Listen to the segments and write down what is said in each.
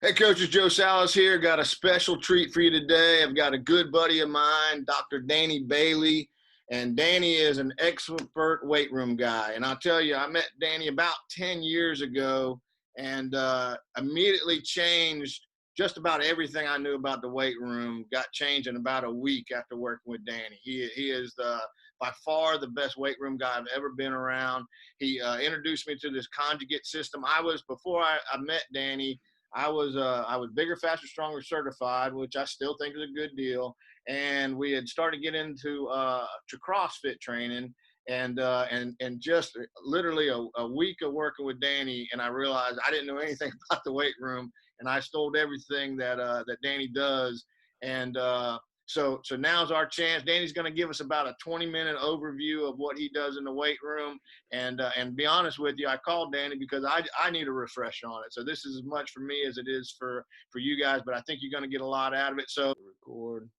Hey, Coach, it's Joe Salas here. Got a special treat for you today. I've got a good buddy of mine, Dr. Danny Bailey, and Danny is an expert weight room guy. And I'll tell you, I met Danny about 10 years ago and immediately changed just about everything I knew about the weight room. Got changed in about a week after working with Danny. He is by far the best weight room guy I've ever been around. He introduced me to this conjugate system. Before I met Danny, I was bigger, faster, stronger certified, which I still think is a good deal. And we had started to get into to CrossFit training, and just literally a week of working with Danny, and I realized I didn't know anything about the weight room, and I stole everything that Danny does. And so now's our chance. Danny's going to give us about a 20-minute overview of what he does in the weight room. And be honest with you, I called Danny because I need a refresh on it. So this is as much for me as it is for you guys, but I think you're going to get a lot out of it. So record.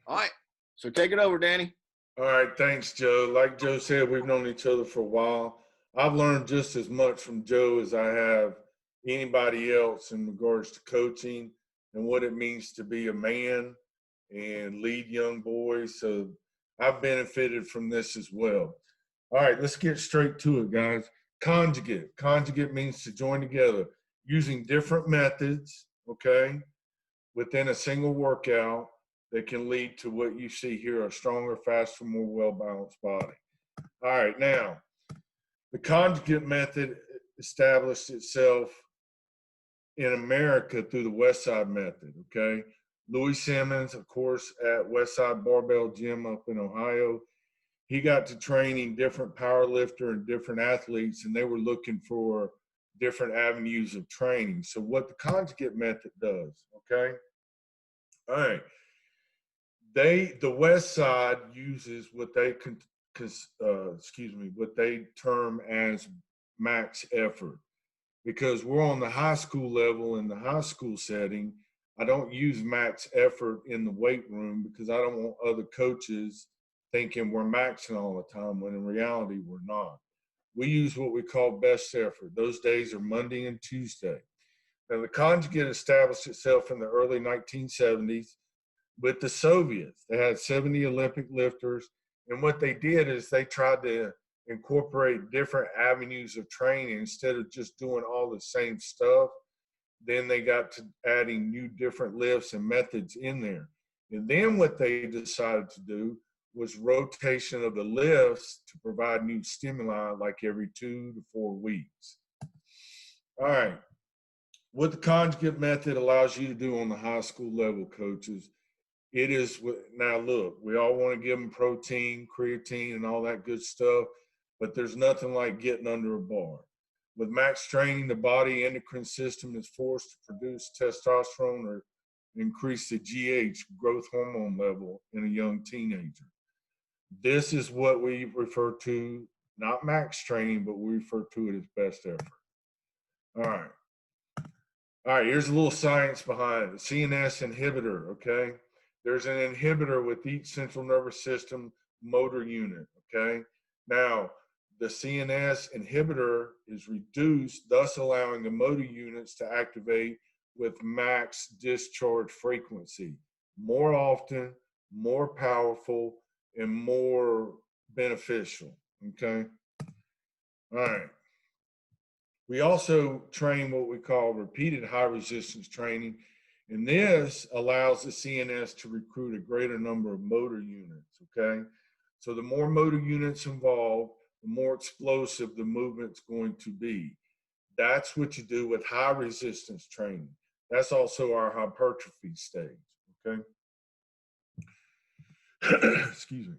All right. So take it over, Danny. All right. Thanks, Joe. Like Joe said, we've known each other for a while. I've learned just as much from Joe as I have anybody else in regards to coaching and what it means to be a man and lead young boys. So I've benefited from this as well. All right, let's get straight to it, guys. Conjugate. Conjugate means to join together using different methods, okay, within a single workout that can lead to what you see here, a stronger, faster, more well-balanced body. All right, now, the conjugate method established itself in America through the West Side method, okay? Louis Simmons, of course, at West Side Barbell Gym up in Ohio, he got to training different power lifter and different athletes, and they were looking for different avenues of training. So what the conjugate method does, okay? All right. The West Side uses what they what they term as max effort. Because we're on the high school level in the high school setting, I don't use max effort in the weight room because I don't want other coaches thinking we're maxing all the time when in reality we're not. We use what we call best effort. Those days are Monday and Tuesday. Now the conjugate established itself in the early 1970s with the Soviets. They had 70 Olympic lifters, and what they did is they tried to incorporate different avenues of training instead of just doing all the same stuff. Then they got to adding new different lifts and methods in there. And then what they decided to do was rotation of the lifts to provide new stimuli like every 2 to 4 weeks. All right. What the conjugate method allows you to do on the high school level, coaches, it is, now look, we all want to give them protein, creatine, and all that good stuff, but there's nothing like getting under a bar. With max training, the body endocrine system is forced to produce testosterone or increase the GH, growth hormone level, in a young teenager. This is what we refer to, not max training, but we refer to it as best effort. All right. All right, here's a little science behind it. CNS inhibitor, okay? There's an inhibitor with each central nervous system motor unit, okay? Now, the CNS inhibitor is reduced, thus allowing the motor units to activate with max discharge frequency. More often, more powerful, and more beneficial, okay? All right. We also train what we call repeated high resistance training, and this allows the CNS to recruit a greater number of motor units, okay? So the more motor units involved, the more explosive the movement's going to be. That's what you do with high resistance training. That's also our hypertrophy stage, okay? Excuse me.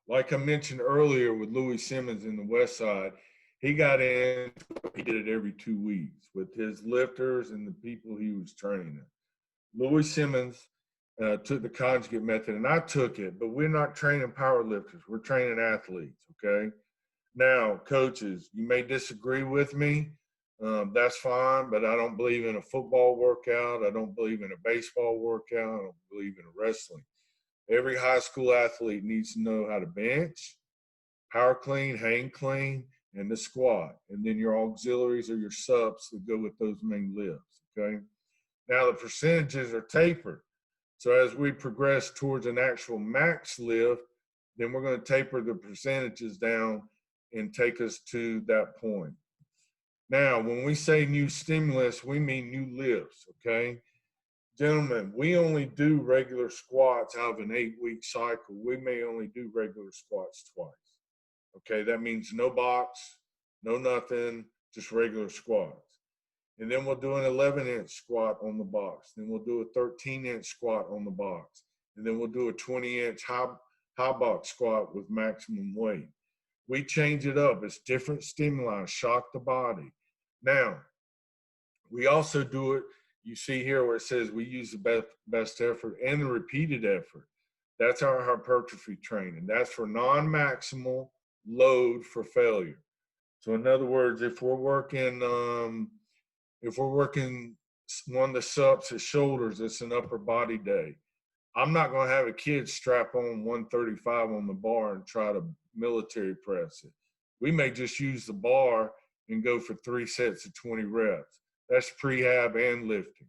Like I mentioned earlier with Louis Simmons in the West Side, he got in, he did it every 2 weeks with his lifters and the people he was training. Louis Simmons took the conjugate method, and I took it, but we're not training power lifters. We're training athletes, okay? Now, coaches, you may disagree with me. That's fine, but I don't believe in a football workout. I don't believe in a baseball workout. I don't believe in wrestling. Every high school athlete needs to know how to bench, power clean, hang clean, and the squat, and then your auxiliaries or your subs that go with those main lifts, okay? Now the percentages are tapered. So as we progress towards an actual max lift, then we're going to taper the percentages down and take us to that point. Now, when we say new stimulus, we mean new lifts, okay? Gentlemen, we only do regular squats out of an 8-week cycle. We may only do regular squats twice. Okay, that means no box, no nothing, just regular squats. And then we'll do an 11-inch squat on the box. Then we'll do a 13-inch squat on the box. And then we'll do a 20-inch high box squat with maximum weight. We change it up. It's different stimuli, shock the body. Now, we also do it, you see here where it says we use the best effort and the repeated effort. That's our hypertrophy training. That's for non-maximal load for failure. So in other words, if we're working one of the subs at shoulders, it's an upper body day. I'm not going to have a kid strap on 135 on the bar and try to military press it. We may just use the bar and go for 3 sets of 20 reps. That's prehab and lifting.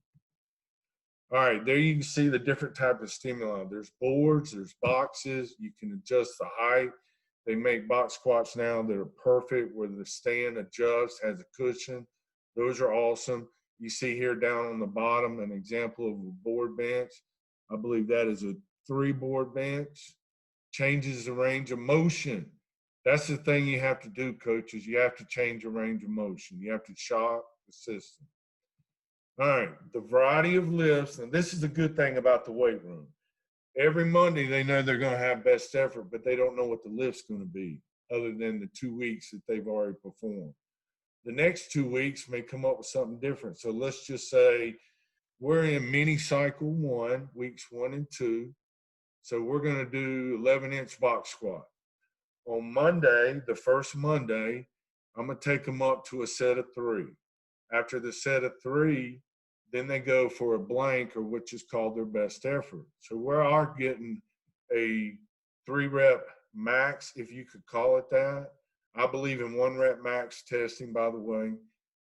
All right, there you can see the different type of stimuli. There's boards, there's boxes. You can adjust the height. They make box squats now that are perfect, where the stand adjusts, has a cushion. Those are awesome. You see here down on the bottom an example of a board bench. I believe that is a 3-board bench. Changes the range of motion. That's the thing you have to do, coaches. You have to change your range of motion. You have to shock the system. All right, the variety of lifts, and this is a good thing about the weight room. Every Monday, they know they're going to have best effort, but they don't know what the lift's going to be other than the 2 weeks that they've already performed. The next 2 weeks may come up with something different. So let's just say we're in mini cycle 1, weeks 1 and 2. So we're going to do 11-inch box squat. On Monday, the first Monday, I'm going to take them up to a set of 3. After the set of 3, then they go for a blank, or which is called their best effort. So we are getting a 3-rep max, if you could call it that. I believe in 1-rep max testing, by the way.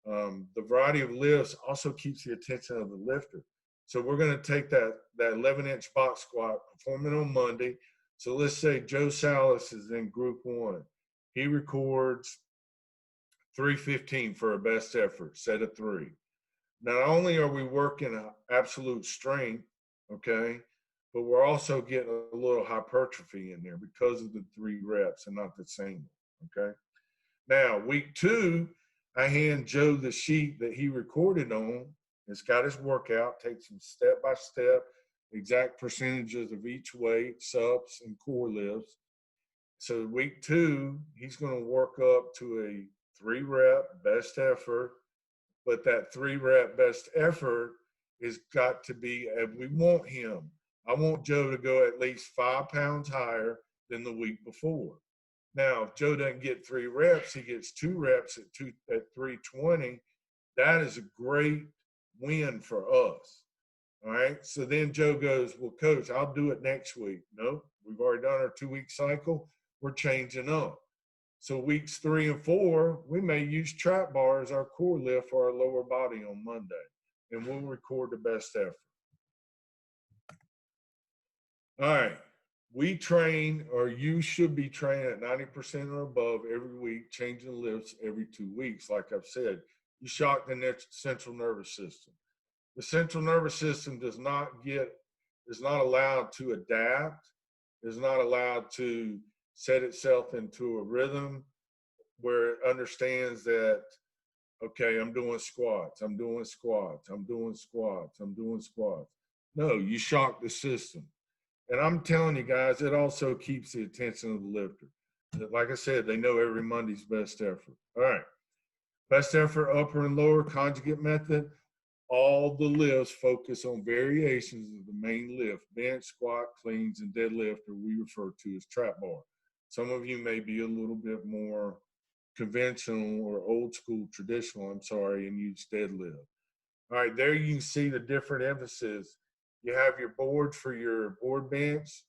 The variety of lifts also keeps the attention of the lifter. So we're going to take that 11-inch box squat, perform it on Monday. So let's say Joe Salas is in group 1. He records 315 for a best effort, set of 3. Not only are we working absolute strength, okay, but we're also getting a little hypertrophy in there because of the 3 reps and not the single, okay? Now, week 2, I hand Joe the sheet that he recorded on. It's got his workout, takes him step by step, exact percentages of each weight, subs and core lifts. So week 2, he's going to work up to a 3-rep best effort, but that 3-rep best effort is got to be, and we want him. I want Joe to go at least 5 pounds higher than the week before. Now, if Joe doesn't get 3 reps, he gets 2 reps at 320. That is a great win for us. All right. So then Joe goes, well, coach, I'll do it next week. Nope. We've already done our 2-week cycle. We're changing up. So weeks 3 and 4, we may use trap bar as our core lift for our lower body on Monday, and we'll record the best effort. All right. We train, or you should be training at 90% or above every week, changing lifts every 2 weeks. Like I've said, you shock the central nervous system. The central nervous system is not allowed to adapt, is not allowed to set itself into a rhythm where it understands that, okay, I'm doing squats, I'm doing squats, I'm doing squats, I'm doing squats. No, you shock the system. And I'm telling you guys, it also keeps the attention of the lifter. Like I said, they know every Monday's best effort. All right. Best effort, upper and lower conjugate method. All the lifts focus on variations of the main lift: bench, squat, cleans, and deadlift, or we refer to as trap bar. Some of you may be a little bit more conventional or old school, traditional, and use deadlift. All right, there you can see the different emphasis. You have your board for your board bench.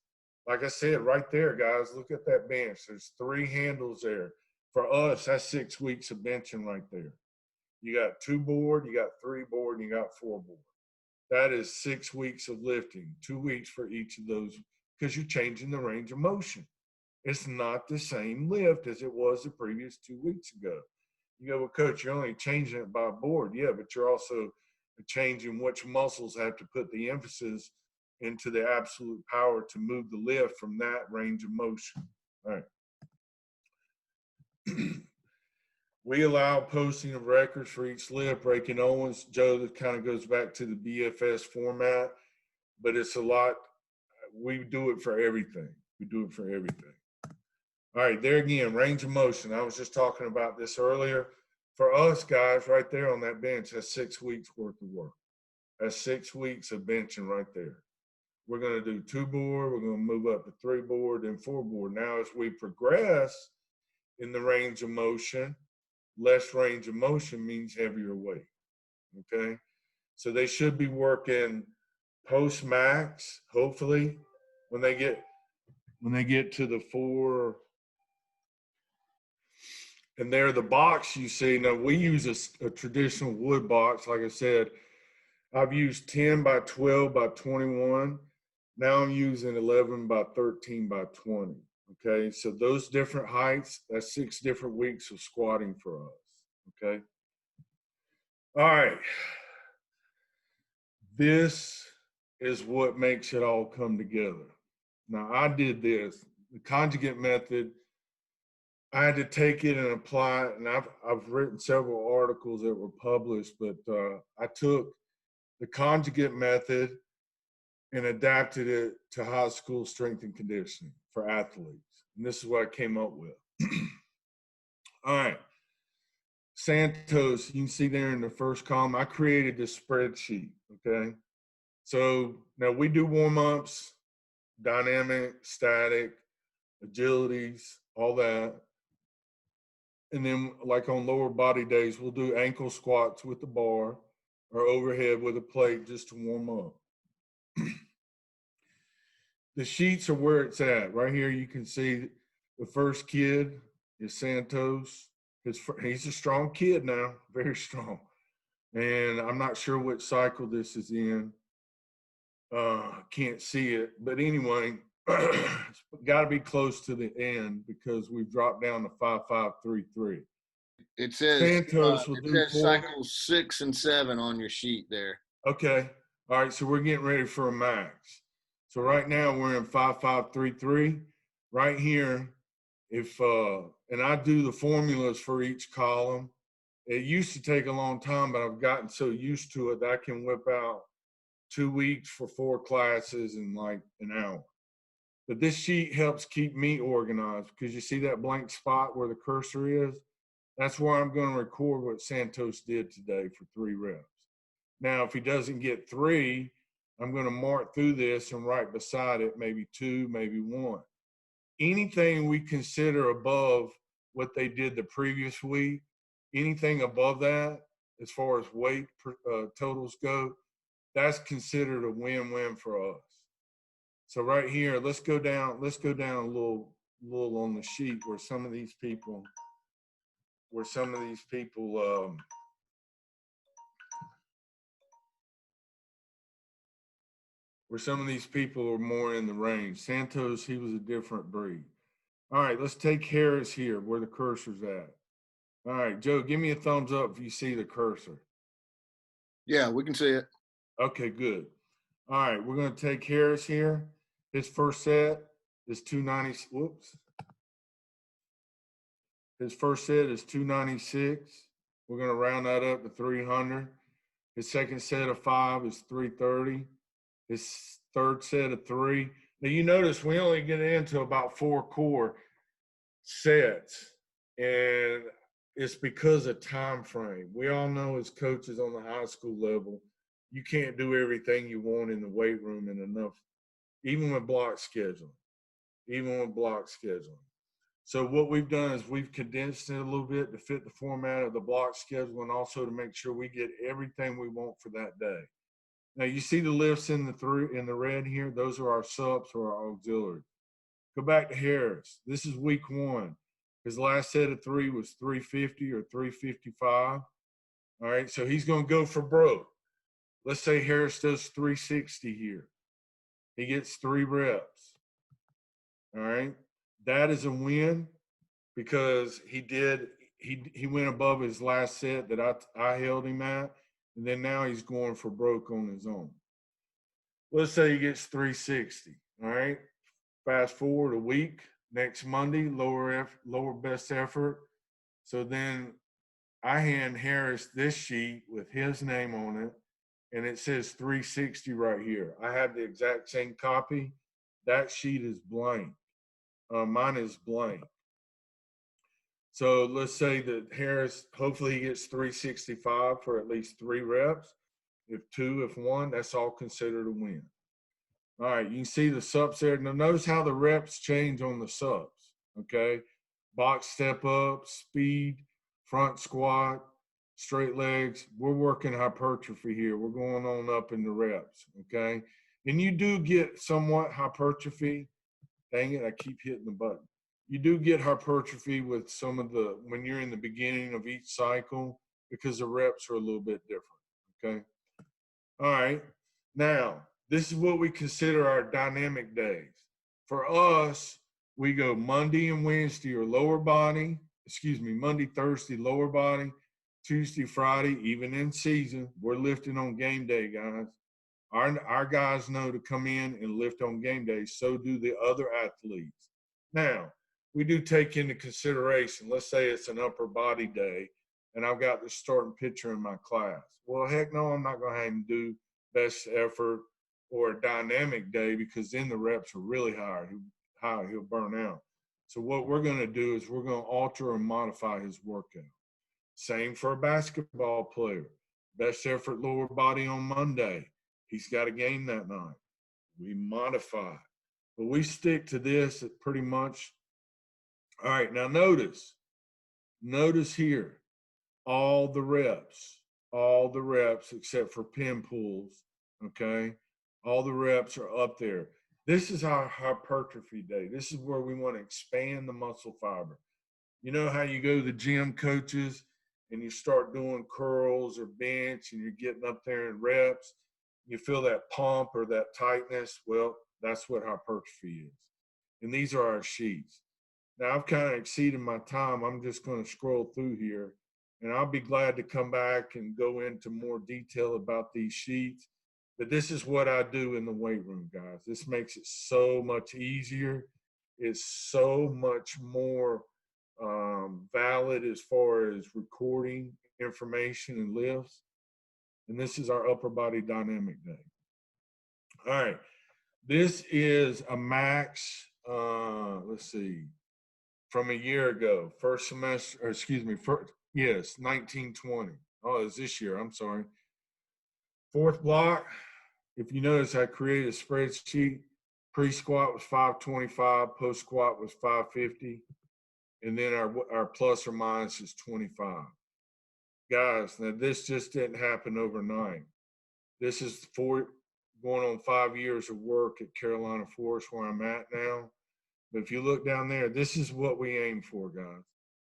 Like I said, right there, guys, look at that bench. There's 3 handles there. For us, that's 6 weeks of benching right there. You got 2 board, you got 3 board, and you got 4 board. That is 6 weeks of lifting, 2 weeks for each of those, because you're changing the range of motion. It's not the same lift as it was the previous 2 weeks ago. You go, well, coach, you're only changing it by board. Yeah, but you're also changing which muscles have to put the emphasis into the absolute power to move the lift from that range of motion. All right. We allow posting of records for each lift, breaking Owens. Joe, that kind of goes back to the BFS format, but it's a lot. We do it for everything. We do it for everything. All right, there again, range of motion. I was just talking about this earlier. For us guys, right there on that bench, that's 6 weeks worth of work. That's 6 weeks of benching right there. We're going to do 2 board. We're going to move up to 3 board and 4 board. Now, as we progress in the range of motion, less range of motion means heavier weight. Okay, so they should be working post max. Hopefully, when they get to the 4. And there, the box you see, now we use a traditional wood box. Like I said, I've used 10 by 12 by 21. Now I'm using 11 by 13 by 20. Okay, so those different heights, that's 6 different weeks of squatting for us. Okay. All right. This is what makes it all come together. Now, I did this, the conjugate method. I had to take it and apply it, and I've written several articles that were published, but I took the conjugate method and adapted it to high school strength and conditioning for athletes. And this is what I came up with. All right. Santos, you can see there in the first column, I created this spreadsheet, okay? So now we do warm-ups, dynamic, static, agilities, all that. And then like on lower body days, we'll do ankle squats with the bar or overhead with a plate just to warm up. The sheets are where it's at. Right here you can see the first kid is Santos. He's a strong kid now, very strong. And I'm not sure which cycle this is in. Can't see it. But anyway, it's got to be close to the end because we've dropped down to 5-5-3-3. It says Santos will do 4. cycles 6 and 7 on your sheet there. Okay. All right. So we're getting ready for a max. So right now we're in 5-5-3-3. Right here, and I do the formulas for each column. It used to take a long time, but I've gotten so used to it that I can whip out 2 weeks for 4 classes in like an hour. But this sheet helps keep me organized because you see that blank spot where the cursor is? That's where I'm going to record what Santos did today for 3 reps. Now, if he doesn't get 3, I'm going to mark through this and right beside it maybe 2, maybe 1. Anything we consider above what they did the previous week, anything above that, as far as weight totals go, that's considered a win-win for us. So right here, let's go down a little on the sheet where some of these people are more in the range. Santos, he was a different breed. All right, let's take Harris here where the cursor's at. All right, Joe, give me a thumbs up if you see the cursor. Yeah, we can see it. Okay, good. All right, we're going to take Harris here. His first set is 290. Whoops. His first set is 296. We're going to round that up to 300. His second set of 5 is 330. His third set of 3. Now, you notice we only get into about 4 core sets, and it's because of time frame. We all know as coaches on the high school level, you can't do everything you want in the weight room in enough, even with block scheduling. So what we've done is we've condensed it a little bit to fit the format of the block schedule and also to make sure we get everything we want for that day. Now you see the lifts in the red here, those are our subs or our auxiliary. Go back to Harris. This is week 1. His last set of 3 was 350 or 355. All right, so he's going to go for broke. Let's say Harris does 360 here. He gets 3 reps. All right, that is a win because he went above his last set that I held him at, and then now he's going for broke on his own. Let's say he gets 360. All right, fast forward a week. Next Monday, lower best effort. So then I hand Harris this sheet with his name on it, and it says 360 right here. I have the exact same copy. That sheet is blank. Mine is blank. So let's say that Harris, hopefully he gets 365 for at least 3 reps. If 2, if 1, that's all considered a win. All right, you can see the subs there. Now notice how the reps change on the subs, okay? Box step up, speed, front squat, straight legs. We're working hypertrophy here. We're going on up in the reps, okay? And you do get somewhat hypertrophy. Dang it, I keep hitting the button. You do get hypertrophy with some of when you're in the beginning of each cycle because the reps are a little bit different, okay? All right, now, this is what we consider our dynamic days. For us, we go Monday and Wednesday or lower body, Monday, Thursday, lower body, Tuesday, Friday, even in season, we're lifting on game day, guys. Our guys know to come in and lift on game day, so do the other athletes. Now, we do take into consideration, let's say it's an upper body day, and I've got the starting pitcher in my class. Well, heck no, I'm not going to have him do best effort or a dynamic day because then the reps are really high. He'll burn out. So what we're going to do is we're going to alter and modify his workout. Same for a basketball player. Best effort lower body on Monday. He's got a game that night. We modify. But we stick to this at pretty much. All right, now notice here, all the reps except for pin pulls, okay? All the reps are up there. This is our hypertrophy day. This is where we want to expand the muscle fiber. You know how you go to the gym, coaches, and you start doing curls or bench and you're getting up there in reps, you feel that pump or that tightness. Well, that's what hypertrophy is. And these are our sheets. Now, I've kind of exceeded my time. I'm just going to scroll through here, and I'll be glad to come back and go into more detail about these sheets. But this is what I do in the weight room, guys. This makes it so much easier. It's so much more valid as far as recording information and lifts. And this is our upper body dynamic day. All right. This is a max, let's see, from a year ago, first semester, or excuse me, 1920. Oh, it's this year, I'm sorry. 4th block, if you notice, I created a spreadsheet. Pre-squat was 525, post-squat was 550, and then our plus or minus is 25. Guys, now this just didn't happen overnight. This is going on 5 years of work at Carolina Forest where I'm at now. But if you look down there, this is what we aim for, guys.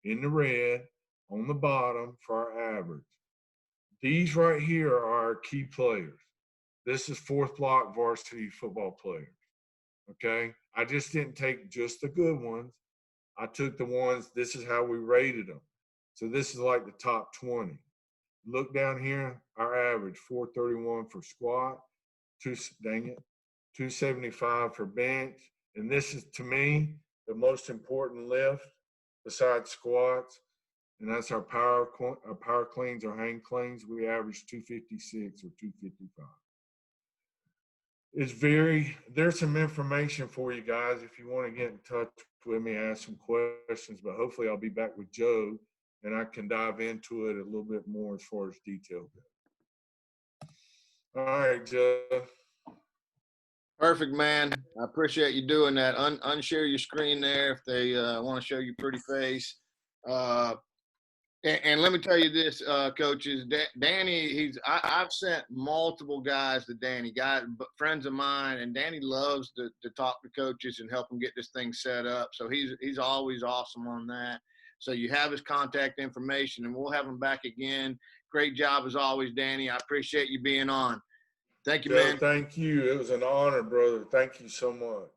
In the red, on the bottom for our average. These right here are our key players. This is 4th block varsity football players, okay? I just didn't take just the good ones. I took the ones, this is how we rated them. So this is like the top 20. Look down here, our average, 431 for squat, 275 for bench. And this is, to me, the most important lift besides squats. And that's our power cleans, our hang cleans. We average 256 or 255. There's some information for you guys if you want to get in touch with me, ask some questions, but hopefully I'll be back with Joe and I can dive into it a little bit more as far as detail goes. All right, Joe. Perfect, man. I appreciate you doing that. Unshare your screen there if they want to show your pretty face. And let me tell you this, coaches, Danny, I've sent multiple guys to Danny, friends of mine, and Danny loves to talk to coaches and help them get this thing set up. So he's always awesome on that. So you have his contact information, and we'll have him back again. Great job as always, Danny. I appreciate you being on. Thank you, Joe, man. thank you. It was an honor, brother. Thank you so much.